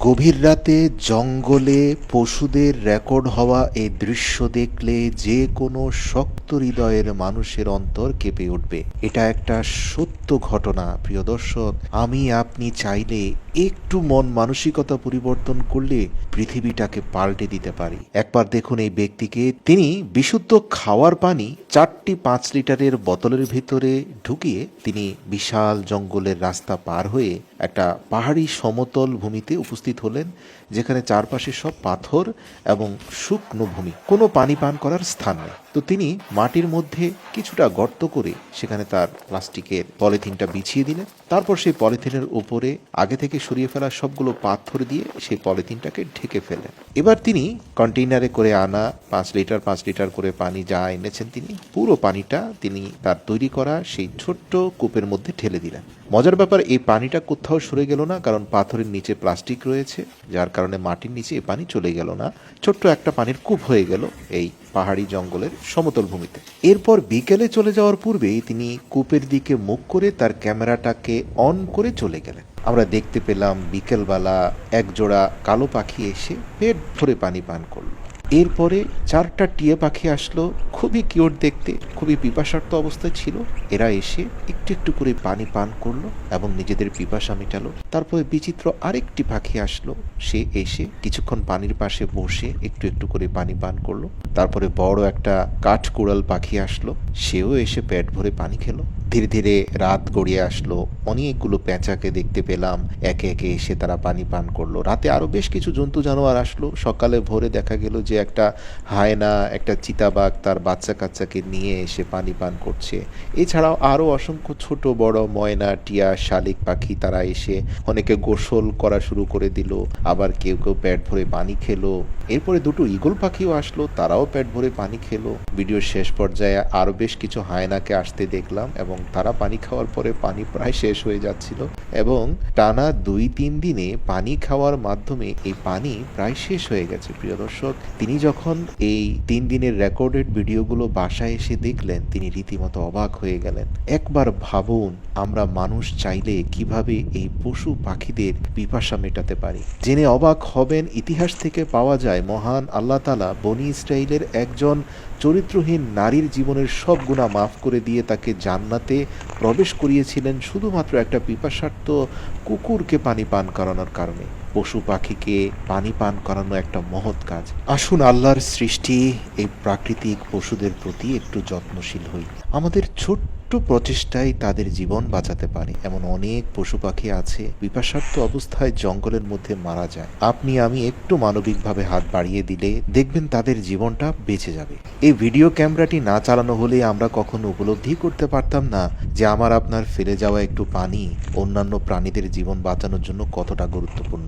গভীর রাতে জঙ্গলে পশুদের রেকর্ড হওয়া এই দৃশ্য দেখলে যে কোনো শক্ত হৃদয়ের মানুষের অন্তর কেঁপে উঠবে। এটা একটা সত্য ঘটনা প্রিয় দর্শক। আমি আপনি চাইলে একটু মন মানসিকতা পরিবর্তন করলে পৃথিবীটাকে পাল্টে দিতে পারি। একবার দেখুন এই ব্যক্তিকে। তিনি বিশুদ্ধ খাওয়ার পানি 4টি 5 লিটারের বোতলের ভিতরে ঢুকিয়ে তিনি বিশাল জঙ্গলের রাস্তা পার হয়ে একটা পাহাড়ি সমতল ভূমিতে উপস্থিত হলেন, যেখানে চারপাশে সব পাথর এবং শুকনো ভূমি, কোনো পানি পান করার স্থান নেই। তো তিনি মাটির মধ্যে কিছুটা গর্ত করে সেখানে তার প্লাস্টিকের পলিথিনটা বিছিয়ে দিলেন। তারপর সেই পলিথিনের উপরে আগে থেকে সরিয়ে ফেলা সবগুলো পাথর দিয়ে সেই পলিথিনটাকে ঢেকে ফেলেন। এবার তিনি কন্টেইনারে করে আনা 5 লিটার করে পানি যা এনেছেন, তিনি পুরো পানিটা তিনি তার তৈরি করা সেই ছোট্ট কূপের মধ্যে ঢেলে দিলেন। মজার ব্যাপার, এই পানিটা কোথাও সরে গেল না, কারণ পাথরের নিচে প্লাস্টিক রয়েছে, যার কারণে মাটির নিচে এই পানি চলে গেল না। ছোট্ট একটা পানির কূপ হয়ে গেল এই পাহাড়ি জঙ্গলের সমতল ভূমিতে। এরপর বিকেলে চলে যাওয়ার পূর্বেই তিনি কূপের দিকে মুখ করে তার ক্যামেরাটাকে অন করে চলে গেলেন। আমরা দেখতে পেলাম বিকেলবেলা এক জোড়া কালো পাখি এসে পেট ভরে পানি পান করলো। এরপরে 4টা টিয়া পাখি আসলো, খুবই কিউট দেখতে, খুবই পিপাসার্ত অবস্থায় ছিল। এরা এসে একটু একটু করে পানি পান করলো এবং নিজেদের পিপাসা মেটালো। তারপরে বিচিত্র আরেকটি পাখি আসলো, সে এসে কিছুক্ষণ পানির পাশে বসে একটু একটু করে পানি পান করলো। তারপরে বড় একটা কাঠকুড়াল পাখি আসলো, সেও এসে পেট ভরে পানি খেলো। ধীরে ধীরে রাত গড়িয়ে আসলো, অনেকগুলো পেঁচাকে দেখতে পেলাম, একে একে এসে তারা পানি পান করলো। রাতে আরো বেশ কিছু জন্তু জানোয়ার আসলো। সকালে ভোরে দেখা গেল যে একটা হায়না, একটা চিতাবাঘ তার বাচ্চা কাচ্চাকে নিয়ে এসে পানি পান করছে। এছাড়াও আরো অসংখ্য ছোট বড় ময়না, টিয়া, শালিক পাখি তারা এসে অনেকে গোসল করা শুরু করে দিল, আবার কেউ কেউ পেট ভরে পানি খেলো। এরপরে 2টো ঈগল পাখিও আসলো, তারাও পেট ভরে পানি খেলো। ভিডিওর শেষ পর্যায়ে আরো বেশ কিছু হায়নাকে আসতে দেখলাম এবং তারা পানি খাওয়ার পরে পানি প্রায় শেষ হয়ে যাচ্ছিল এবং টানা 2-3 দিনে পানি খাওয়ার মাধ্যমে এই পানি প্রায় শেষ হয়ে গেছে। প্রিয় দর্শক, তিনি যখন এই 3 দিনের রেকর্ডেড ভিডিওগুলো বাসায় এসে দেখলেন, তিনি রীতিমতো অবাক হয়ে গেলেন। একবার ভাবুন, আমরা মানুষ চাইলে কিভাবে এই পশু পাখিদের পিপাসা মেটাতে পারি। জেনে অবাক হবেন, ইতিহাস থেকে পাওয়া যায় মহান আল্লাহ তাআলা বনি ইসরাইলের একজন চরিত্রহীন নারীর জীবনের সব গুনাহ মাফ করে দিয়ে তাকে জান্নাতে প্রবেশ করিয়েছিলেন শুধুমাত্র একটা পিপাসার্ত কুকুরকে পানি পান করানোর কারণে। পশু পাখিকে পানি পান করানো একটা মহৎ কাজ। আসুন আল্লাহর সৃষ্টি এই প্রাকৃতিক পশুদের প্রতি একটু যত্নশীল হই। আমাদের ছোট্ট প্রচেষ্টায় তাদের জীবন বাঁচাতে পারে। এমন অনেক পশু পাখি আছে পিপাসার্ত অবস্থায় জঙ্গলের মধ্যে মারা যায়। আপনি আমি একটু মানবিকভাবে হাত বাড়িয়ে দিলে দেখবেন তাদের জীবনটা বেঁচে যাবে। এই ভিডিও ক্যামেরাটি না চালানো হলে আমরা কখনো উপলব্ধি করতে পারতাম না যে আমার আপনার ফেলে যাওয়া একটু পানি অন্যান্য প্রাণীদের জীবন বাঁচানোর জন্য কতটা গুরুত্বপূর্ণ।